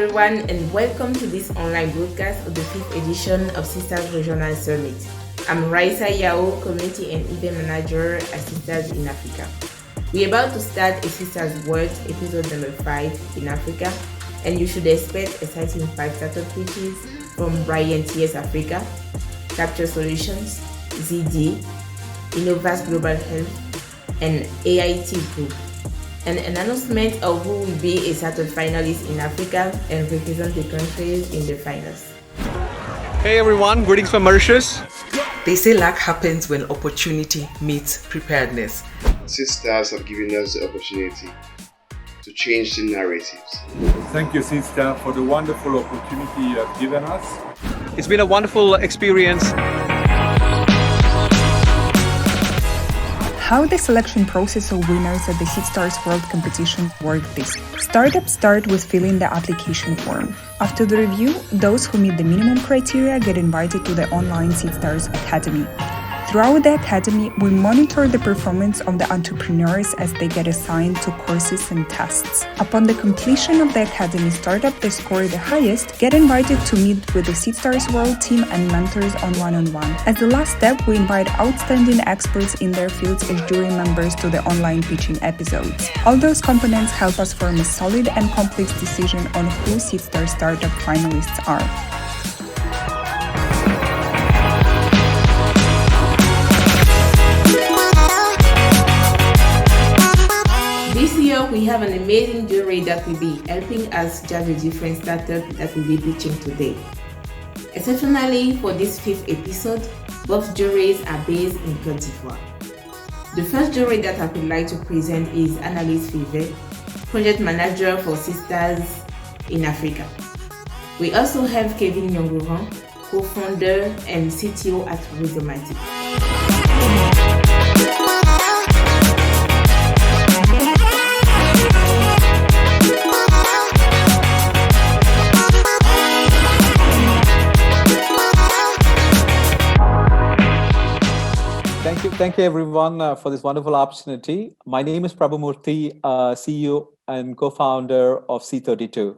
everyone, and welcome to this online broadcast of the 5th edition of Seedstars Regional Summit. I'm Raisa Yao, Community and Event Manager at Seedstars in Africa. We're about to start a Seedstars World episode number 5 in Africa, and you should expect exciting 5 startup pitches from Brian TS Africa, Capture Solutions, ZD, Innovas Global Health, and AIT Group. And an announcement of who will be a startup finalist in Africa and represent the countries in the finals. Hey everyone, greetings from Mauritius. They say luck happens when opportunity meets preparedness. Seedstars have given us the opportunity to change the narratives. Thank you, Seedstars, for the wonderful opportunity you have given us. It's been a wonderful experience. How the selection process of winners at the Seedstars World Competition worked this. Startups start with filling the application form. After the review, those who meet the minimum criteria get invited to the online Seedstars Academy. Throughout the academy, we monitor the performance of the entrepreneurs as they get assigned to courses and tests. Upon the completion of the academy, startup that score the highest get invited to meet with the Seedstars World team and mentors on one-on-one. As the last step, we invite outstanding experts in their fields as jury members to the online pitching episodes. All those components help us form a solid and complex decision on who Seedstars startup finalists are. This year, we have an amazing jury that will be helping us judge the different startups that will be pitching today. Exceptionally, for this 5th episode, both juries are based in Côte d'Ivoire. The first jury that I would like to present is Annalise Fivet, Project Manager for Seedstars in Africa. We also have Kevin Nyongoran, co-founder and CTO at Rhizomatic. Thank you everyone for this wonderful opportunity. My name is Prabhu Murthy, CEO and co-founder of C32.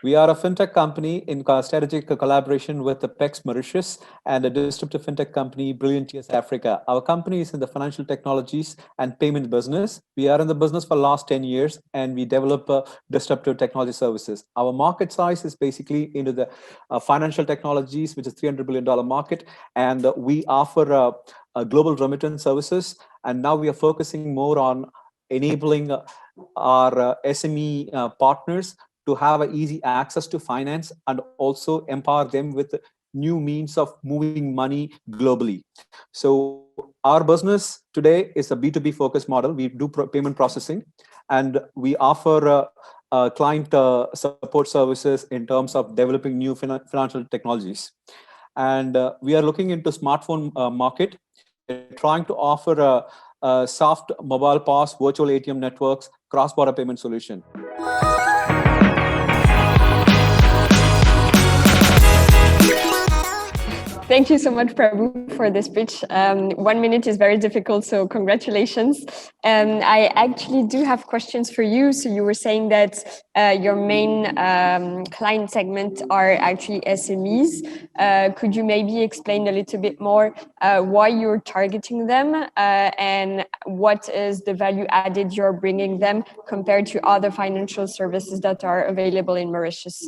We are a fintech company in strategic collaboration with the PEX Mauritius and a disruptive fintech company, Brilliant TS Africa. Our company is in the financial technologies and payment business. We are in the business for the last 10 years and we develop disruptive technology services. Our market size is basically into the financial technologies, which is $300 billion market. And we offer global remittance services. And now we are focusing more on enabling our SME partners to have easy access to finance and also empower them with new means of moving money globally. So our business today is a B2B focused model. We do payment processing and we offer client support services in terms of developing new financial technologies. And we are looking into smartphone market, trying to offer a soft mobile POS, virtual ATM networks, cross-border payment solution. Thank you so much, Prabhu, for this pitch. 1 minute is very difficult, so congratulations. I actually do have questions for you. So you were saying that your main client segment are actually SMEs. Could you maybe explain a little bit more why you're targeting them and what is the value added you're bringing them compared to other financial services that are available in Mauritius?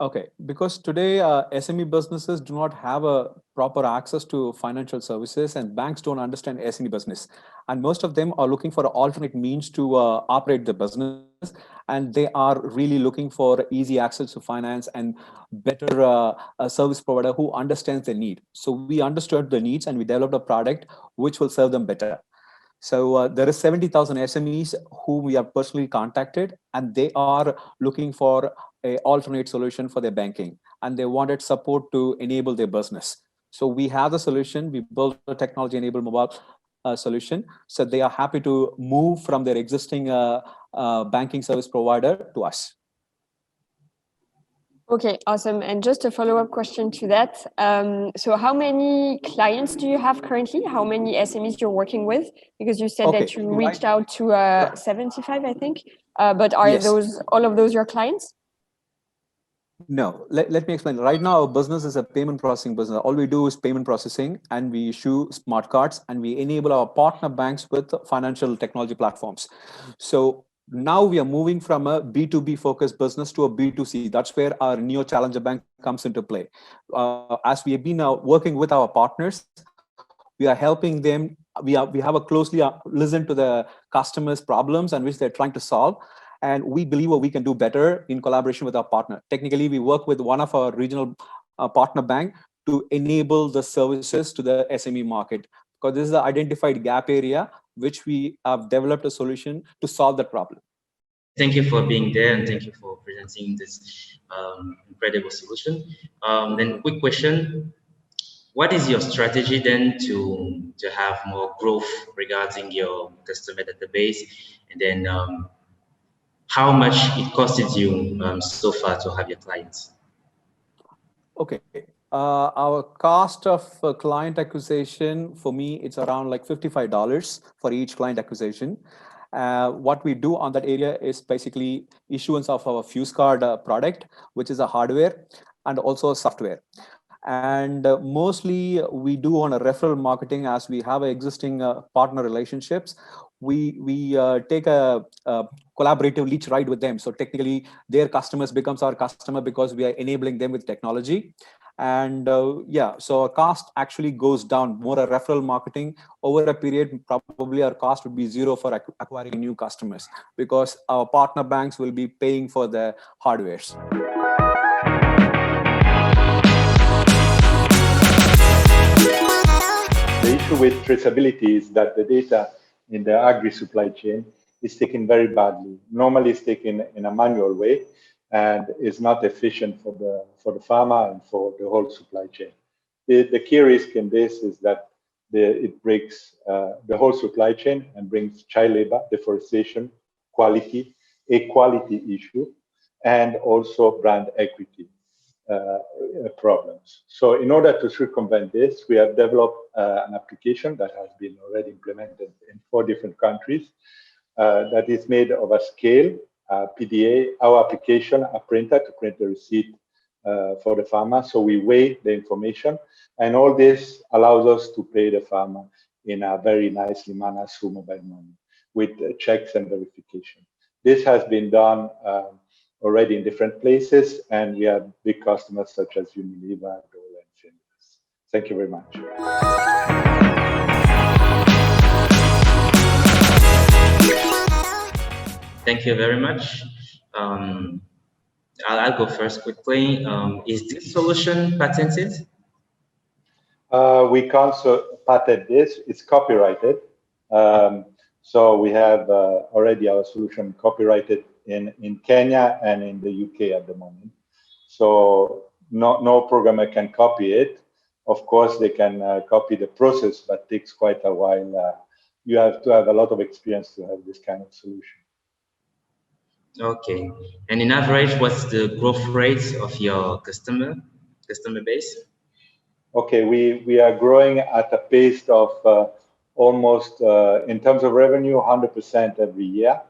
Okay, because today SME businesses do not have a proper access to financial services and banks don't understand SME business. And most of them are looking for alternate means to operate the business. And they are really looking for easy access to finance and better service provider who understands their need. So we understood the needs and we developed a product which will serve them better. So there is 70,000 SMEs who we have personally contacted and they are looking for an alternate solution for their banking and they wanted support to enable their business. So we have the solution, we built a technology-enabled mobile solution. So they are happy to move from their existing banking service provider to us. Okay, awesome. And just a follow-up question to that. So how many clients do you have currently? How many SMEs you're working with? Because you said that you reached out to 75, I think. But are those all of those your clients? No, let me explain. Right now, our business is a payment processing business. All we do is payment processing, and we issue smart cards, and we enable our partner banks with financial technology platforms. So now we are moving from a B2B focused business to a B2C. That's where our Neo Challenger Bank comes into play. As we have been working with our partners, we are helping them. We have a closely listen to the customers' problems and which they're trying to solve. And we believe what we can do better in collaboration with our partner. Technically, we work with one of our regional partner bank to enable the services to the SME market, because this is the identified gap area which we have developed a solution to solve that problem. Thank you for being there, and thank you for presenting this incredible solution. Then quick question. What is your strategy then to have more growth regarding your customer database? And then how much it costed you so far to have your clients? Okay. Our cost of client acquisition, for me, it's around like $55 for each client acquisition. What we do on that area is basically issuance of our Fuse card product, which is a hardware and also software. And mostly we do on a referral marketing, as we have existing partner relationships. We take a collaborative lead ride with them. So technically their customers becomes our customer because we are enabling them with technology. And yeah, so our cost actually goes down, more a referral marketing. Over a period, probably our cost would be zero for acquiring new customers, because our partner banks will be paying for the hardwares. The issue with traceability is that the data in the agri supply chain is taken very badly. Normally it's taken in a manual way and is not efficient for the farmer and for the whole supply chain. The key risk in this is that it breaks the whole supply chain and brings child labor, deforestation, quality, equality issue, and also brand equity problems. So in order to circumvent this, we have developed an application that has been already implemented in 4 different countries that is made of a scale, PDA, our application, a printer to print the receipt for the farmer. So we weigh the information, and all this allows us to pay the farmer in a very nicely manner through mobile money with checks and verification. This has been done already in different places, and we have big customers such as Unilever, Dole, and Fintech. Thank you very much. Thank you very much. I'll go first quickly. Is this solution patented? We can't patent this. It's copyrighted. So we have already our solution copyrighted in Kenya and in the UK at the moment. So no programmer can copy it. Of course, they can copy the process, but it takes quite a while. You have to have a lot of experience to have this kind of solution. Okay. And in average, what's the growth rate of your customer base? Okay, we are growing at a pace of almost, in terms of revenue, 100% every year.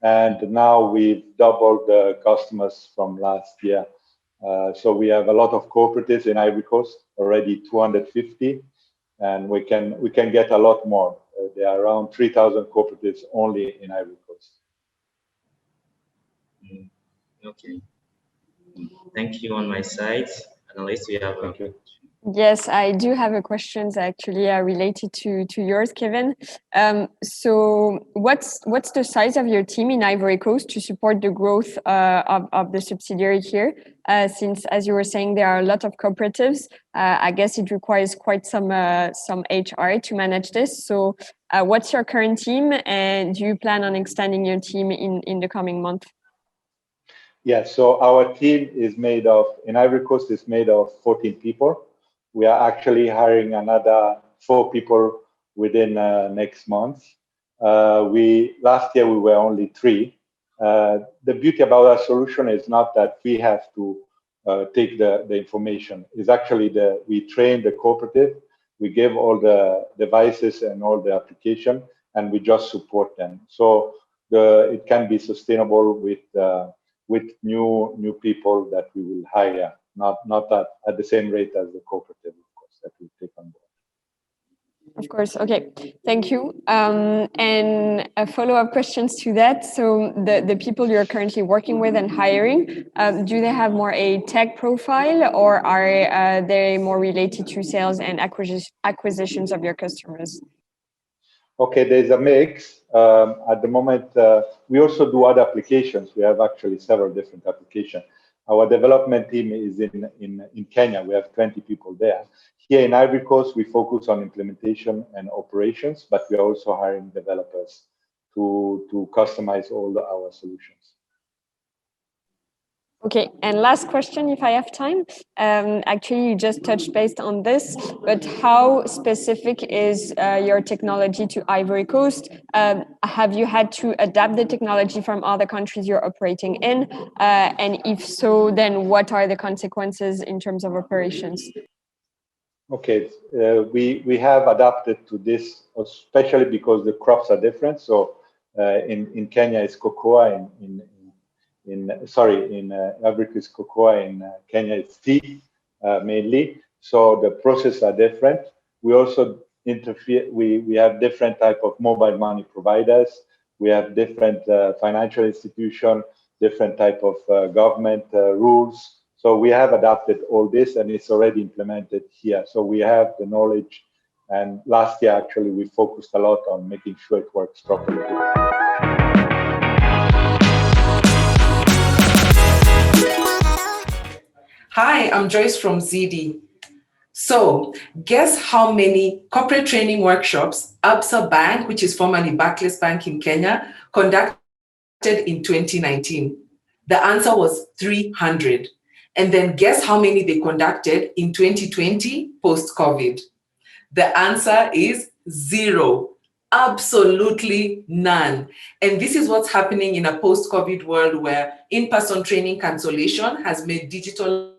And now we've doubled the customers from last year. So we have a lot of cooperatives in Ivory Coast, already 250, and we can get a lot more. There are around 3,000 cooperatives only in Ivory Coast. Okay. Thank you on my side. Analyst, we have Thank you. Yes, I do have a question actually related to yours, Kevin. So what's the size of your team in Ivory Coast to support the growth of the subsidiary here? Since, as you were saying, there are a lot of cooperatives, I guess it requires quite some HR to manage this. So what's your current team, and do you plan on extending your team in the coming month? Yeah, so our team is made of, in Ivory Coast, is made of 14 people. We are actually hiring another 4 people within next month. Last year we were only 3. The beauty about our solution is not that we have to take the information. It's actually we train the cooperative, we give all the devices and all the application, and we just support them. So it can be sustainable with with new people that we will hire, not at the same rate as the cooperative, of course, that we take on board. Of course. Okay. Thank you. And a follow-up questions to that. So the people you're currently working with and hiring, do they have more a tech profile, or are they more related to sales and acquisitions of your customers? Okay, there's a mix. At the moment, we also do other applications. We have actually several different applications. Our development team is in Kenya. We have 20 people there. Here in Ivory Coast, we focus on implementation and operations, but we are also hiring developers to customize all our solutions. Okay, and last question, if I have time. Actually, you just touched based on this, but how specific is your technology to Ivory Coast? Have you had to adapt the technology from other countries you're operating in? And if so, then what are the consequences in terms of operations? Okay, we have adapted to this, especially because the crops are different. So in Kenya, it's cocoa. In Ivory Coast, cocoa. In Kenya, it's tea mainly. So the processes are different. We also interfere. We have different type of mobile money providers. We have different financial institution, different type of government rules. So we have adapted all this, and it's already implemented here. So we have the knowledge. And last year, actually, we focused a lot on making sure it works properly. Hi, I'm Joyce from ZD. So guess how many corporate training workshops Absa Bank, which is formerly Barclays Bank in Kenya, conducted in 2019? The answer was 300. And then guess how many they conducted in 2020 post-COVID? The answer is 0. Absolutely none. And this is what's happening in a post-COVID world where in-person training cancellation has made digital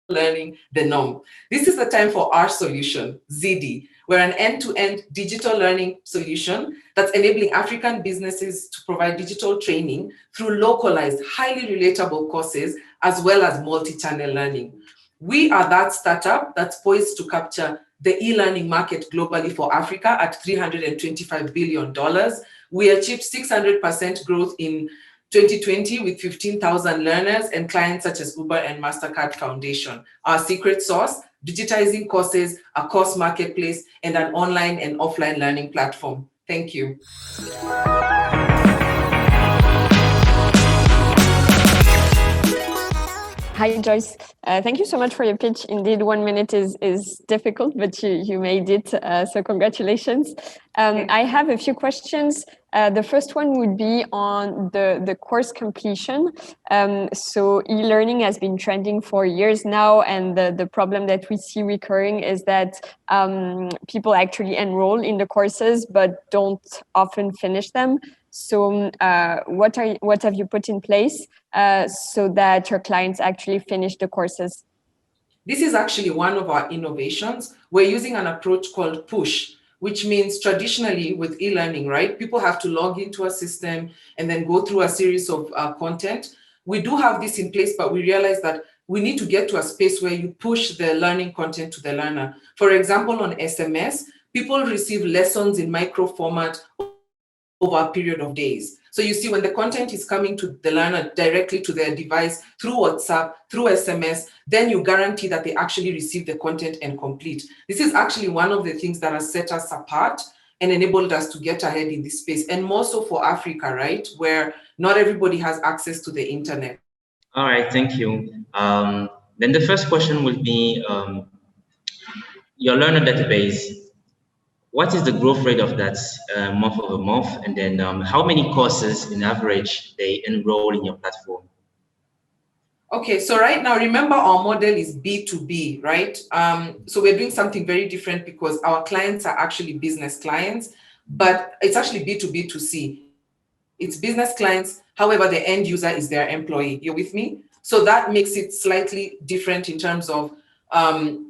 learning the norm. This is the time for our solution, ZD. We're an end-to-end digital learning solution that's enabling African businesses to provide digital training through localized, highly relatable courses, as well as multi-channel learning. We are that startup that's poised to capture the e-learning market globally for Africa at $325 billion. We achieved 600% growth in 2020 with 15,000 learners and clients such as Uber and MasterCard Foundation. Our secret sauce, digitizing courses, a course marketplace, and an online and offline learning platform. Thank you. Hi, Joyce. Thank you so much for your pitch. Indeed, 1 minute is difficult, but you made it. So congratulations. I have a few questions. The first one would be on the course completion. So e-learning has been trending for years now, and the problem that we see recurring is that people actually enroll in the courses but don't often finish them. So what have you put in place so that your clients actually finish the courses? This is actually one of our innovations. We're using an approach called push, which means traditionally with e-learning, right? People have to log into a system and then go through a series of content. We do have this in place, but we realize that we need to get to a space where you push the learning content to the learner. For example, on SMS, people receive lessons in micro format over a period of days. So you see when the content is coming to the learner directly to their device through WhatsApp, through SMS, then you guarantee that they actually receive the content and complete. This is actually one of the things that has set us apart and enabled us to get ahead in this space. And more so for Africa, right? Where not everybody has access to the internet. All right, thank you. Then the first question would be your learner database. What is the growth rate of that month over month? And then how many courses in average they enroll in your platform? Okay, so right now, remember our model is B2B, right? So we're doing something very different because our clients are actually business clients, but it's actually B2B2C. It's business clients, however, the end user is their employee. You're with me? So that makes it slightly different in terms of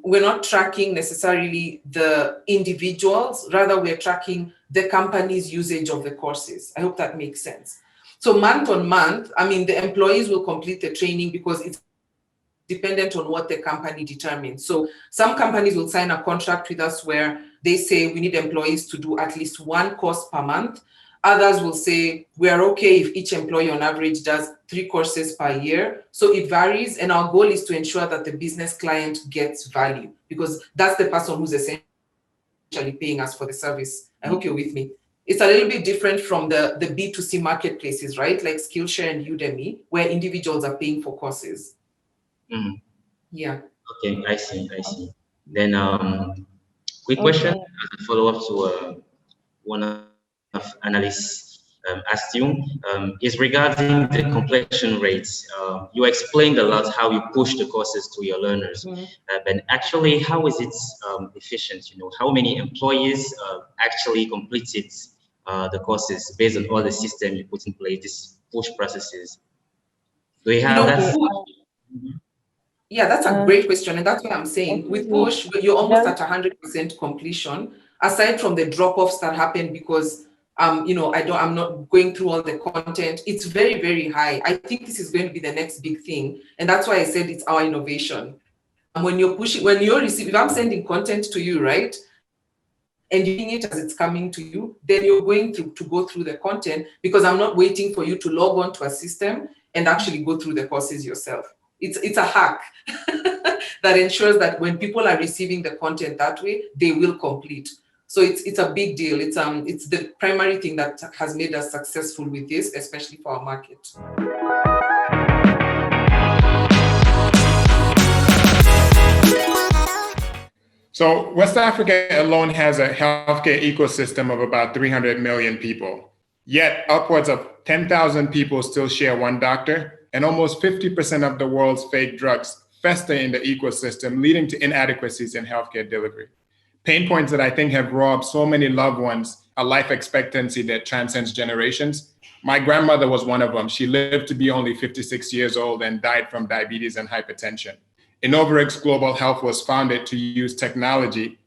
we're not tracking necessarily the individuals, rather we're tracking the company's usage of the courses. I hope that makes sense. So month on month, I mean, the employees will complete the training because it's dependent on what the company determines. So some companies will sign a contract with us where they say we need employees to do at least one course per month. Others will say we are okay if each employee on average does 3 courses per year. So it varies, and our goal is to ensure that the business client gets value, because that's the person who's essentially paying us for the service. I hope you're with me. It's a little bit different from the B2C marketplaces, right? Like Skillshare and Udemy, where individuals are paying for courses. Yeah. Okay, I see. Then quick question as a follow-up to one of analysts asked you is regarding the completion rates. You explained a lot how you push the courses to your learners, but actually, how is it efficient? You know, how many employees actually completed the courses based on all the system you put in place, these push processes? Do you have that? Yeah, that's a great question. And that's what I'm saying. With push, you're almost at 100% completion, aside from the drop-offs that happen because, I'm not going through all the content. It's very, very high. I think this is going to be the next big thing. And that's why I said it's our innovation. And when you're receiving, if I'm sending content to you, right? And you're doing it as it's coming to you, then you're going to go through the content, because I'm not waiting for you to log on to a system and actually go through the courses yourself. It's a hack that ensures that when people are receiving the content that way, they will complete. So it's a big deal. It's the primary thing that has made us successful with this, especially for our market. So West Africa alone has a healthcare ecosystem of about 300 million people. Yet upwards of 10,000 people still share one doctor, and almost 50% of the world's fake drugs fester in the ecosystem, leading to inadequacies in healthcare delivery. Pain points that I think have robbed so many loved ones a life expectancy that transcends generations. My grandmother was one of them. She lived to be only 56 years old and died from diabetes and hypertension. Innovarex Global Health was founded to use technology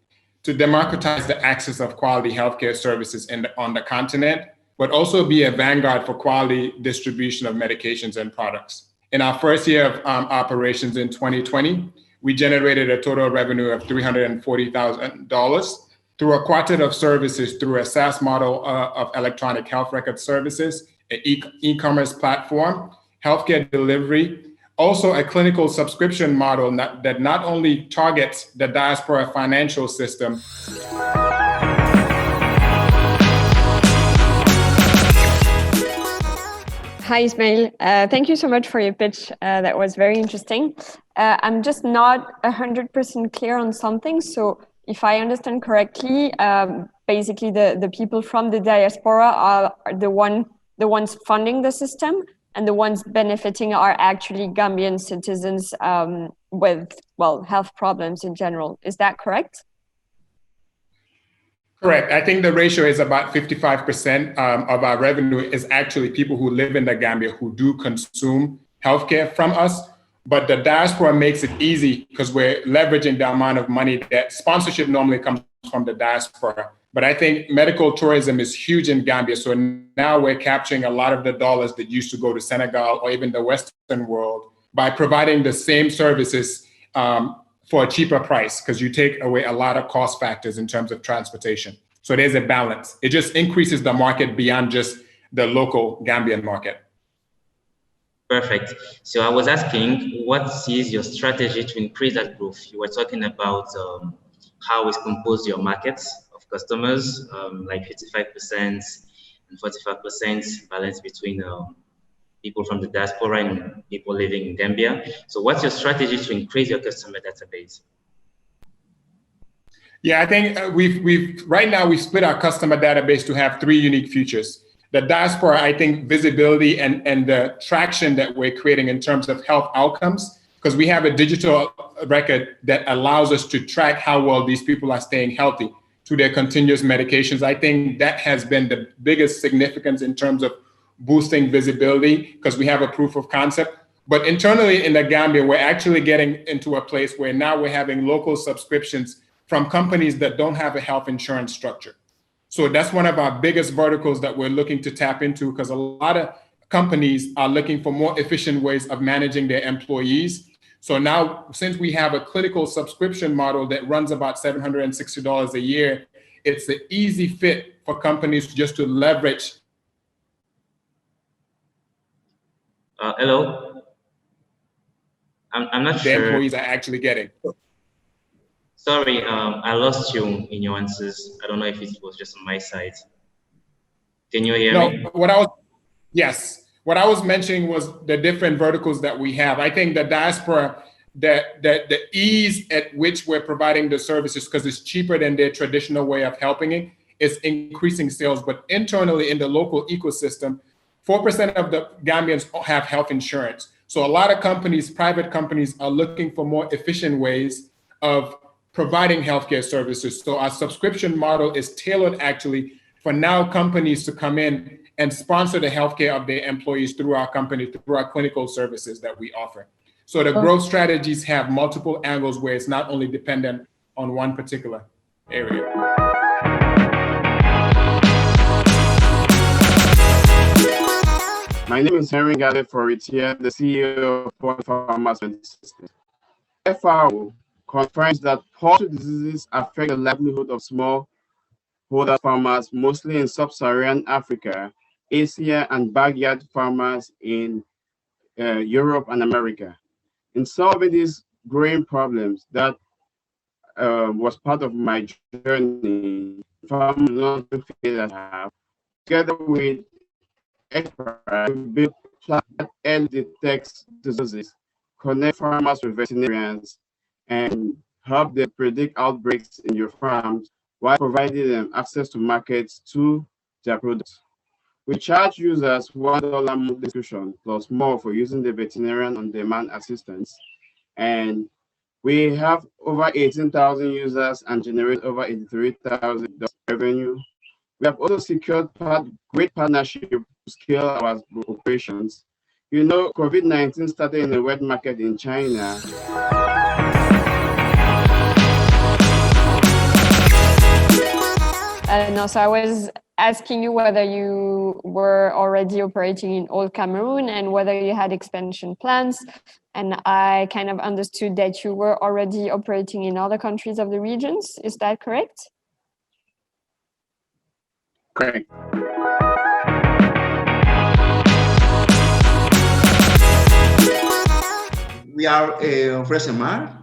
to democratize the access of quality healthcare services on the continent, but also be a vanguard for quality distribution of medications and products. In our first year of operations in 2020, we generated a total revenue of $340,000 through a quartet of services through a SaaS model of electronic health record services, an e-commerce platform, healthcare delivery, also a clinical subscription model that not only targets the diaspora financial system. Hi, Ismail. Thank you so much for your pitch. That was very interesting. I'm just not 100% clear on something. So if I understand correctly, basically the people from the diaspora are the ones funding the system, and the ones benefiting are actually Gambian citizens with, health problems in general. Is that correct? Correct. I think the ratio is about 55% of our revenue is actually people who live in the Gambia who do consume healthcare from us. But the diaspora makes it easy because we're leveraging the amount of money that sponsorship normally comes from the diaspora. But I think medical tourism is huge in Gambia. So now we're capturing a lot of the dollars that used to go to Senegal or even the Western world by providing the same services for a cheaper price, because you take away a lot of cost factors in terms of transportation. So there's a balance. It just increases the market beyond just the local Gambian market. Perfect. So I was asking, what is your strategy to increase that growth? You were talking about how is composed your markets of customers, like 55% and 45% balance between people from the diaspora and people living in Gambia. So what's your strategy to increase your customer database? Yeah, I think right now we've split our customer database to have 3 unique features. The diaspora, I think visibility and the traction that we're creating in terms of health outcomes, because we have a digital record that allows us to track how well these people are staying healthy through their continuous medications. I think that has been the biggest significance in terms of boosting visibility, because we have a proof of concept. But internally in the Gambia, we're actually getting into a place where now we're having local subscriptions from companies that don't have a health insurance structure. So that's one of our biggest verticals that we're looking to tap into, because a lot of companies are looking for more efficient ways of managing their employees. So now, since we have a clinical subscription model that runs about $760 a year, it's an easy fit for companies just to leverage. Hello. I'm not the sure. Employees are actually getting. Sorry, I lost you in your answers. I don't know if it was just on my side. Can you hear me? Yes. What I was mentioning was the different verticals that we have. I think the diaspora, the ease at which we're providing the services, because it's cheaper than their traditional way of helping it, is increasing sales. But internally in the local ecosystem, 4% of the Gambians have health insurance. So a lot of companies, private companies, are looking for more efficient ways of providing healthcare services. So our subscription model is tailored actually for now companies to come in and sponsor the healthcare of their employees through our company, through our clinical services that we offer. So the growth strategies have multiple angles where it's not only dependent on one particular area. My name is Henry Gade Foritier, the CEO of Port Farmers Systems. FAO confirms that poultry diseases affect the livelihood of smallholder farmers, mostly in sub-Saharan Africa, Asia, and backyard farmers in Europe and America. In solving these growing problems, that was part of my journey, together with experts, build and detect diseases, connect farmers with veterinarians, and help them predict outbreaks in your farms while providing them access to markets to their products. We charge users $1 monthly subscription plus more for using the veterinarian on-demand assistance. And we have over 18,000 users and generate over $83,000 revenue. We have also secured great partnership to scale our operations. You know, COVID-19 started in the wet market in China. No, so I was asking you whether you were already operating in all Cameroon and whether you had expansion plans. And I kind of understood that you were already operating in other countries of the regions. Is that correct? Correct. We are Fresemar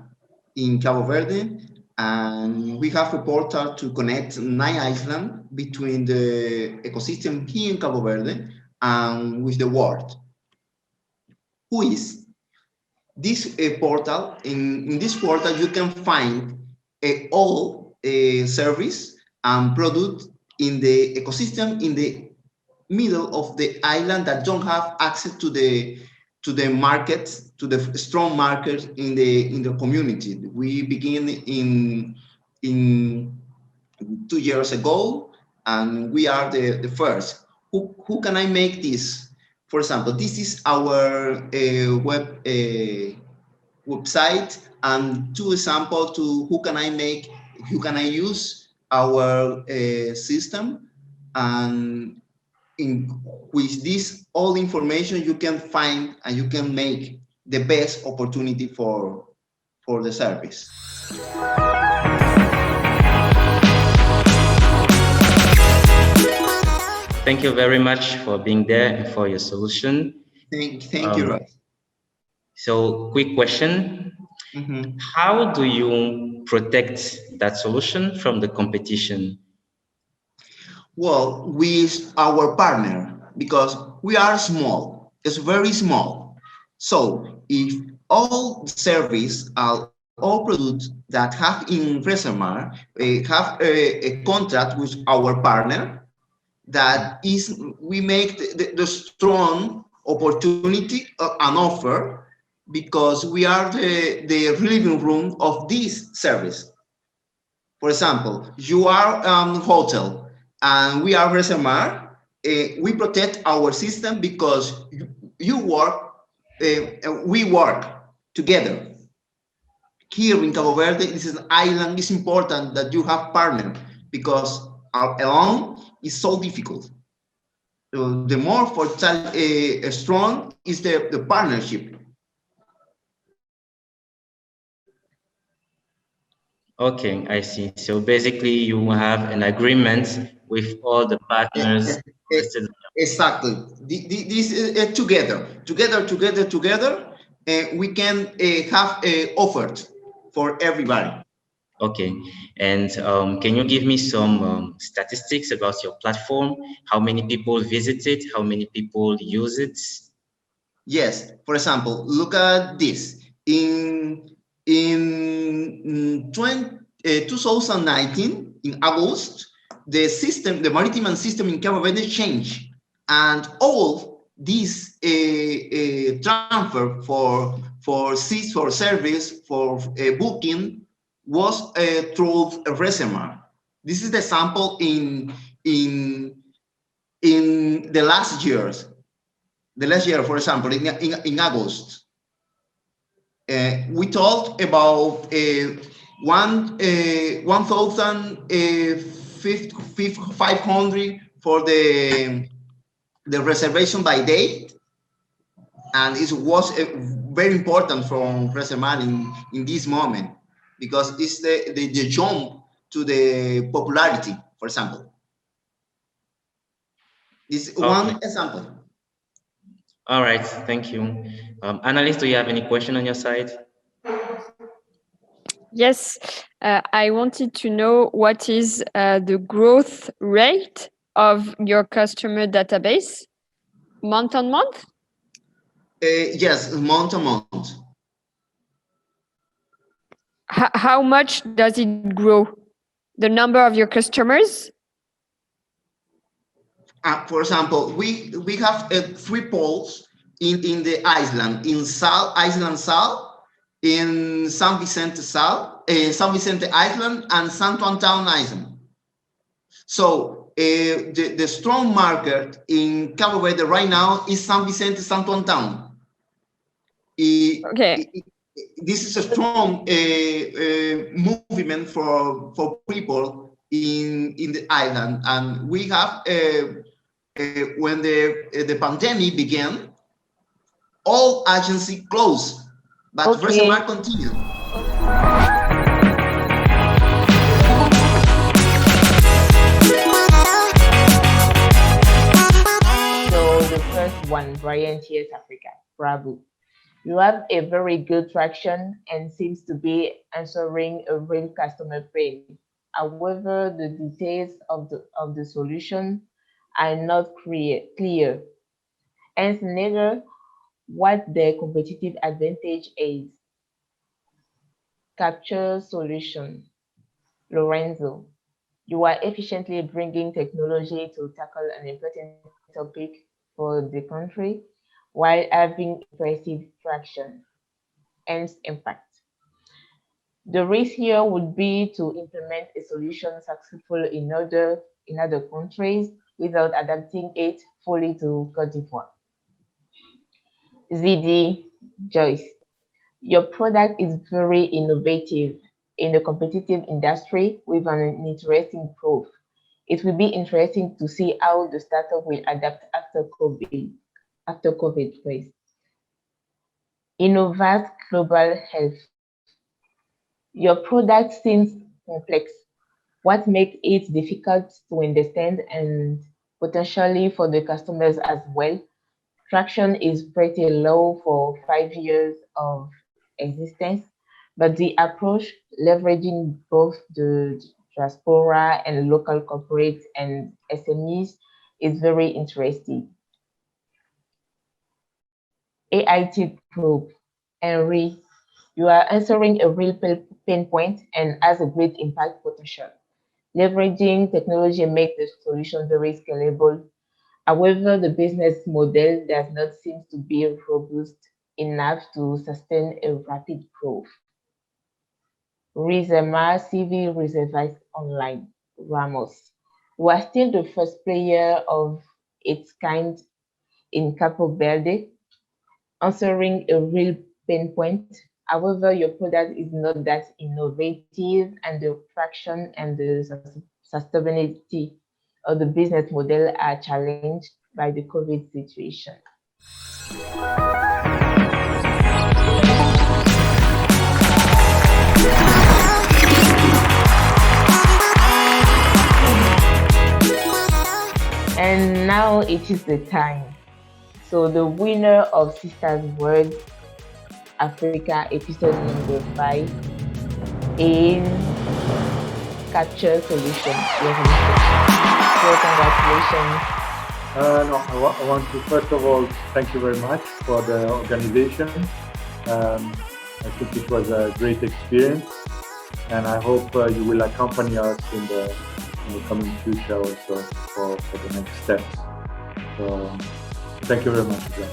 in Cabo Verde, and we have a portal to connect 9 islands between the ecosystem here in Cabo Verde and with the world. Who is this portal? In this portal, you can find all service and product in the ecosystem in the middle of the island that don't have access to the market, to the strong market in the community. We begin in 2 years ago, and we are the first. Who can I make this? For example, this is our website, and 2 examples to who can I use our system, and with this all information you can find and you can make the best opportunity for the service. Thank you very much for being there and for your solution. Thank you, Ross. So, quick question. How do you protect that solution from the competition? Well, with our partner, because we are small, it's very small. So if all service, all products that have in Fresemar have a contract with our partner, that is, we make the strong opportunity and offer, because we are the living room of this service. For example, you are hotel, and we are Fresemar, we protect our system because we work together. Here in Cabo Verde, this is an island, it's important that you have partner, because alone is so difficult. the more fertile, strong is the partnership. Okay, I see. So basically, you have an agreement with all the partners listed. Exactly. This is together, we can have offers for everybody. Okay, and can you give me some statistics about your platform? How many people visit it? How many people use it? Yes. For example, look at this. In 2019, in August, the maritime system in Cabo Verde changed, and all this transfer for seats, for service, for booking was through Reservoir. This is the sample in the last years. The last year, for example, in August, we talked about 1,500 for the reservation by date, and it was very important from Reservoir in this moment because it's the jump to the popularity, for example. This is one example. All right, thank you. Analyst, do you have any question on your side? Yes, I wanted to know what is the growth rate of your customer database month on month? Yes, month to month. How much does it grow? The number of your customers? For example, we have 3 poles in the island, in Island Sal, in San Vicente San Vicente Island, and Santo Antão Island. So the strong market in Cabo Verde right now is San Vicente Santo Antão. Okay. This is a strong movement for people in the island, and we have when the pandemic began, all agencies closed, but Reservoir continued. So the first one, Brian Tears Africa, bravo. You have a very good traction and seems to be answering a real customer pain. However, the details of the solution are not clear. Hence, neither what the competitive advantage is. Capture solution. Lorenzo, you are efficiently bringing technology to tackle an important topic for the country while having impressive traction, hence impact. The risk here would be to implement a solution successful in other countries without adapting it fully to Cote d'Ivoire. ZD Joyce, your product is very innovative in a competitive industry with an interesting proof. It will be interesting to see how the startup will adapt after COVID, please. Innovate Global Health. Your product seems complex. What makes it difficult to understand and potentially for the customers as well? Traction is pretty low for 5 years of existence, but the approach leveraging both the diaspora and local corporates and SMEs is very interesting. AIT Group, Henry, you are answering a real pain point and has a great impact potential. Leveraging technology makes the solution very scalable. However, the business model does not seem to be robust enough to sustain a rapid growth. Rizema CV Reservice Online, Ramos. We are still the first player of its kind in Cabo Verde, answering a real pain point. However, your product is not that innovative, and the traction and the sustainability of the business model are challenged by the COVID situation. And now it is the time. So the winner of Sisters World Africa episode number 5 is Capture Solutions. So congratulations. I want to first of all thank you very much for the organization. I think it was a great experience, and I hope you will accompany us in the coming future also for the next steps. So thank you very much again.